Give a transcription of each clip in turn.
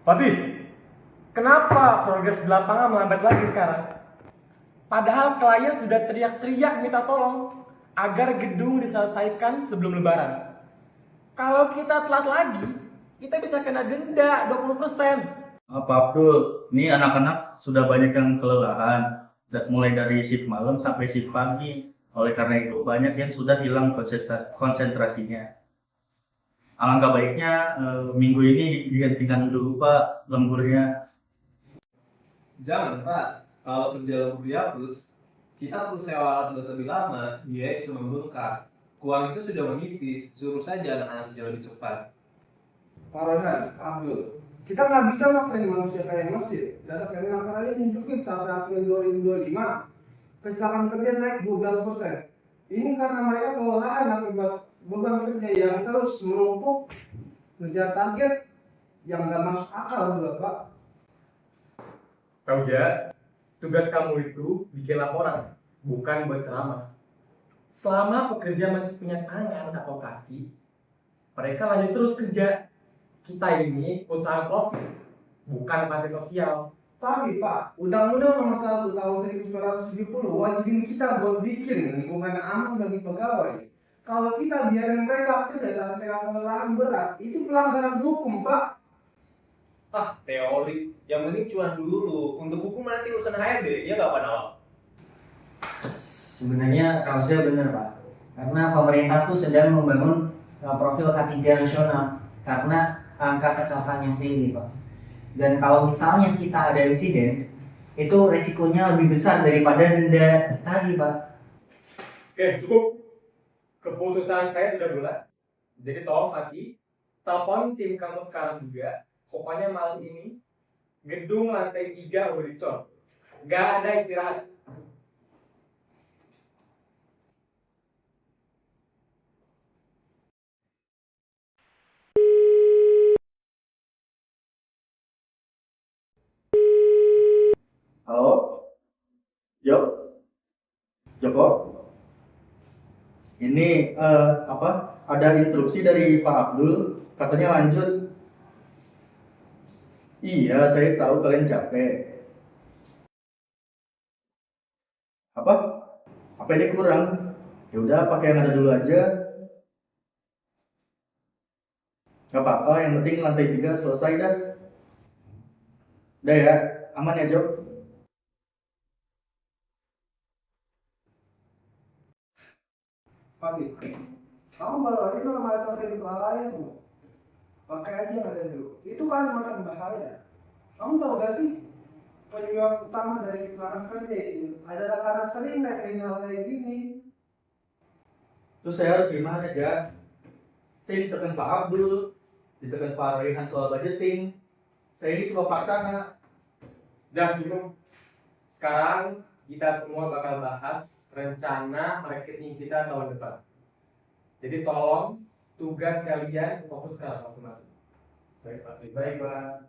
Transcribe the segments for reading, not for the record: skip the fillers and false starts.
Fatih, kenapa progres di lapangan melambat lagi sekarang? Padahal klien sudah teriak-teriak minta tolong agar gedung diselesaikan sebelum lebaran. Kalau kita telat lagi, kita bisa kena denda 20%. Pak Abdul, ini anak-anak sudah banyak yang kelelahan, mulai dari shift malam sampai shift pagi. Oleh karena itu, banyak yang sudah hilang konsentrasinya. Alangkah baiknya minggu ini dihentikan dulu Pak lemburnya. Jangan Pak, kalau kerja lembur dihapus, kita perlu sewa alat berat lebih lama, biaya bisa membengkak. Uang itu sudah menipis, suruh saja anak-anak kerja lebih cepat. Pak Rohan, Abdul, kita nggak bisa maksain manusia kayak Mesir. Data penelitian aja tunjukin sampai April 2025, kecelakaan kerja naik 12%. Ini karena mereka kelelahan akibat beban kerja yang terus menumpuk, ngejar target yang nggak masuk akal juga, Pak. Kauja, tugas kamu itu bikin laporan, bukan buat ceramah. Selama pekerja masih punya tangan atau kaki, mereka lanjut terus kerja. Kita ini usaha profit, bukan panti sosial. Tapi Pak, Undang-Undang Nomor 1 Tahun 1970 wajibin kita buat bikin lingkungan yang aman bagi pegawai. Kalau kita biarin mereka kerja sampai kelelahan berat, itu pelanggaran hukum, Pak. Ah, teori. Yang penting cuan dulu. Untuk hukum nanti urusan HRD, ya nggak Pak Nawal? Sebenarnya Rausya benar Pak, karena pemerintah tuh sedang membangun profil K3 nasional karena angka kecelakaan yang tinggi Pak. Dan kalau misalnya kita ada insiden, itu resikonya lebih besar daripada denda tadi Pak. Oke, cukup. Keputusan saya sudah bulat. Jadi tolong Fatih, telepon tim kamu sekarang juga. Pokoknya malam ini, gedung lantai 3 udah dicor. Gak ada istirahat. Halo, Joko. Ini Ada instruksi dari Pak Abdul, katanya lanjut. Iya, saya tahu kalian capek. Apa? Apa ini kurang? Ya udah, pakai yang ada dulu aja. Gak apa-apa, yang penting lantai 3 selesai dah. Udah ya, aman ya Jok? Pagi, kamu baru aja kalau malah sampai di kelalaian Bu. Pakai aja yang ada dulu. Itu kan makan bahaya. Kamu tahu gak sih penyebab utama dari kecelakaan kerja itu adalah karena sering naik kriminal kayak gini. Terus saya harus gimana aja? Saya ditekan Pak Abdul, ditekan Pak Rehan soal budgeting. Saya ini cuma paksana. Udah cukup. Sekarang kita semua bakal bahas rencana marketing kita tahun depan. Jadi tolong tugas kalian fokus sekarang masing-masing. Baik Pak. Baik Pak.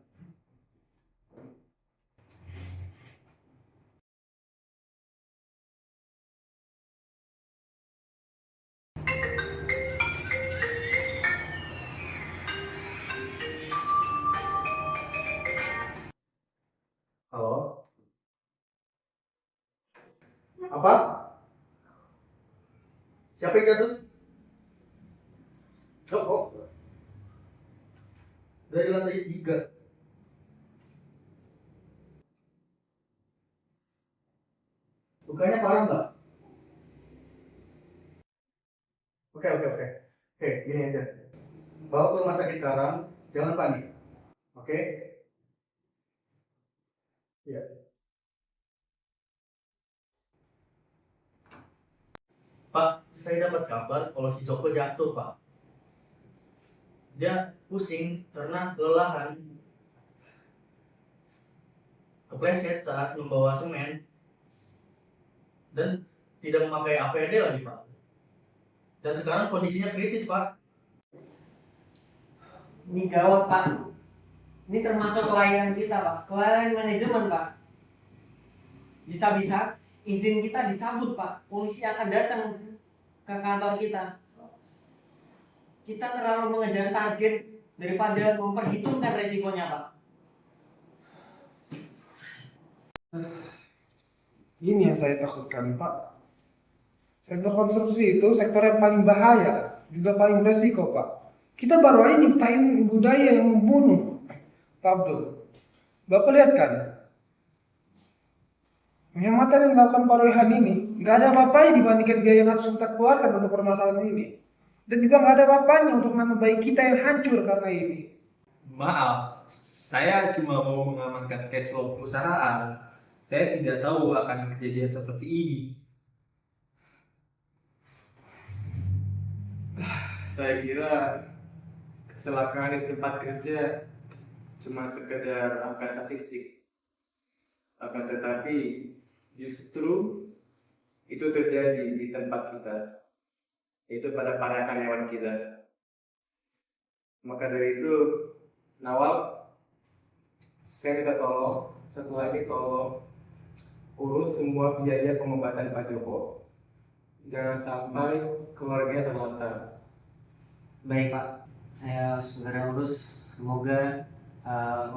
Halo. Apa? Siapa yang jatuh? Oh. Dari lantai 3. Lukanya parah nggak? Oke. Oke, gini aja. Bawa ke rumah sakit sekarang, jangan panik. Oke? Iya. Pak, saya dapat kabar kalau si Joko jatuh, Pak. Dia pusing karena kelelahan. Kepleset saat membawa semen. Dan tidak memakai APD lagi, Pak. Dan sekarang kondisinya kritis, Pak. Ini gawat Pak, ini termasuk kelalaian kita Pak, kelalaian manajemen Pak. Bisa-bisa izin kita dicabut Pak, polisi akan datang ke kantor kita. Kita terlalu mengejar target daripada memperhitungkan resikonya Pak. Ini yang saya takutkan, Pak. Sektor konstruksi itu sektor yang paling bahaya, juga paling beresiko, Pak. Kita baru aja nyiptain budaya yang membunuh. Pak Abdul, Bapak lihat kan, penghematan yang dilakukan Pak Royhan ini nggak ada apa-apanya dibandingkan biaya yang harus kita keluarkan untuk permasalahan ini. Dan juga nggak ada apa-apanya untuk nama baik kita yang hancur karena ini. Maaf, saya cuma mau mengamankan cash flow perusahaan. Saya tidak tahu akan kejadian seperti ini. Saya kira kecelakaan di tempat kerja cuma sekedar angka statistik. Akan tetapi justru itu terjadi di tempat kita, yaitu pada para karyawan kita. Maka dari itu, Nawal, saya minta tolong, setelah ini tolong urus semua biaya pengobatan Pak Joko. Jangan sampai keluarganya terlantar. Baik Pak, saya segera urus. Semoga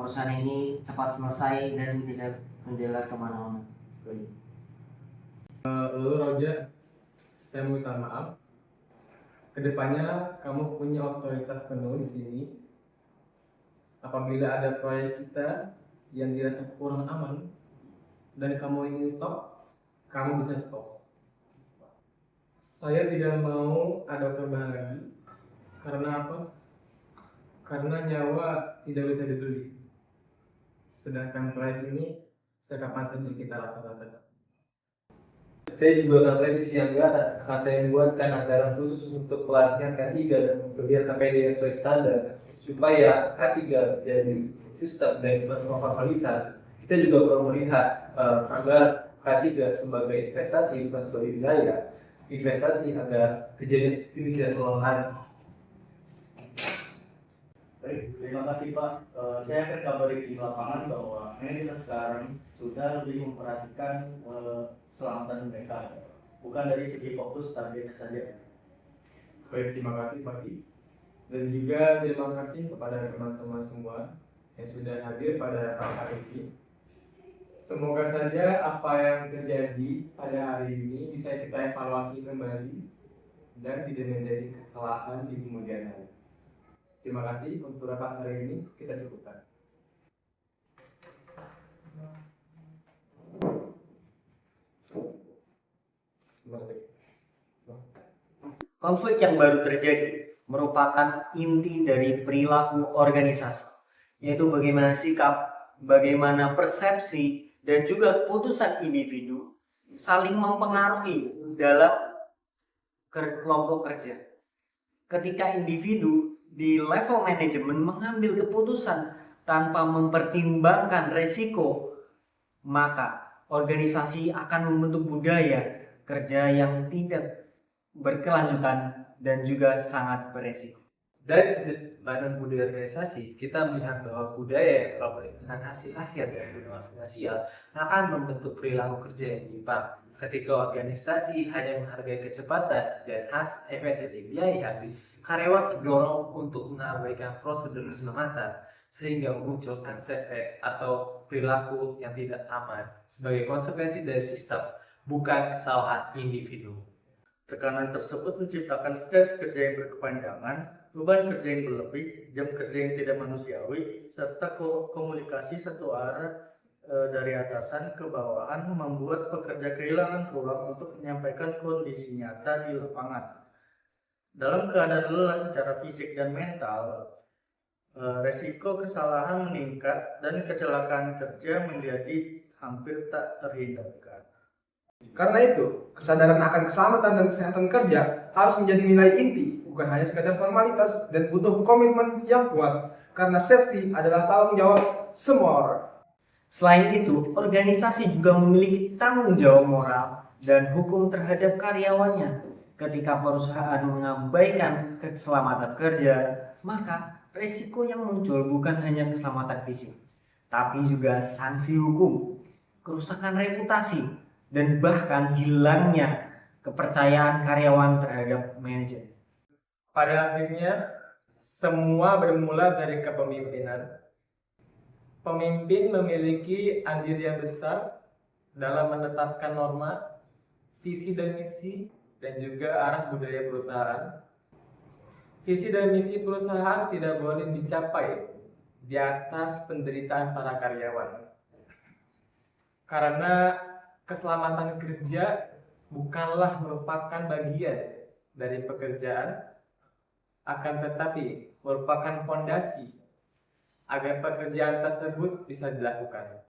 urusan ini cepat selesai dan tidak menjalar kemana-mana. Lalu Roja, saya minta maaf. Kedepannya kamu punya otoritas penuh di sini. Apabila ada proyek kita yang dirasa kurang aman dan kamu ingin stop, kamu bisa stop. Saya tidak mau ada korban lagi. Karena apa? Karena nyawa tidak bisa dibeli. Sedangkan proyek ini sekapan saja kita laksanakan. Saya juga akan revisi yang akan saya buatkan anggaran khusus untuk pelatihan K3 dan kemudian KPD yang sesuai standar supaya K3 jadi sistem dan berkualitas. Kita juga perlu melihat agar K3 sebagai investasi bukan sebagai biaya, investasi agar kejadian seperti ini tidak terulang lagi. Baik, terima kasih Pak. Saya akan kabari di lapangan bahwa manajemen sekarang sudah lebih memperhatikan keselamatan mereka, bukan dari segi fokus targetnya saja. Baik, terima kasih Pak Ki. Dan juga terima kasih kepada teman-teman semua yang sudah hadir pada hari ini. Semoga saja apa yang terjadi pada hari ini bisa kita evaluasi kembali dan tidak menjadi kesalahan di kemudian hari. Terima kasih untuk rapat hari ini, kita cukupkan. Konflik yang baru terjadi merupakan inti dari perilaku organisasi, yaitu bagaimana sikap, bagaimana persepsi, dan juga keputusan individu saling mempengaruhi dalam kelompok kerja. Ketika individu di level manajemen mengambil keputusan tanpa mempertimbangkan resiko, maka organisasi akan membentuk budaya kerja yang tidak berkelanjutan dan juga sangat beresiko. Dari sudut pandang budaya organisasi, kita melihat bahwa budaya yang telah dengan hasil akhir dari budaya finansial akan membentuk perilaku kerja yang menyimpang. Ketika organisasi hanya menghargai kecepatan dan efisiensi biaya, karyawan terdorong untuk mengabaikan prosedur keselamatan sehingga muncul unsafe atau perilaku yang tidak aman sebagai konsekuensi dari sistem, bukan kesalahan individu. Tekanan tersebut menciptakan stres kerja yang berkepanjangan, beban kerja yang berlebih, jam kerja yang tidak manusiawi, serta komunikasi satu arah dari atasan ke bawahan membuat pekerja kehilangan ruang untuk menyampaikan kondisi nyata di lapangan. Dalam keadaan lelah secara fisik dan mental, resiko kesalahan meningkat dan kecelakaan kerja menjadi hampir tak terhindarkan. Karena itu, kesadaran akan keselamatan dan kesehatan kerja harus menjadi nilai inti, bukan hanya sekadar formalitas, dan butuh komitmen yang kuat, karena safety adalah tanggung jawab semua orang. Selain itu, organisasi juga memiliki tanggung jawab moral dan hukum terhadap karyawannya. Ketika perusahaan mengabaikan keselamatan kerja, maka resiko yang muncul bukan hanya keselamatan fisik, tapi juga sanksi hukum, kerusakan reputasi, dan bahkan hilangnya kepercayaan karyawan terhadap manajer. Pada akhirnya, semua bermula dari kepemimpinan. Pemimpin memiliki andil yang besar dalam menetapkan norma, visi dan misi, dan juga arah budaya perusahaan. Visi dan misi perusahaan tidak boleh dicapai di atas penderitaan para karyawan. Karena keselamatan kerja bukanlah merupakan bagian dari pekerjaan, akan tetapi merupakan fondasi agar pekerjaan tersebut bisa dilakukan.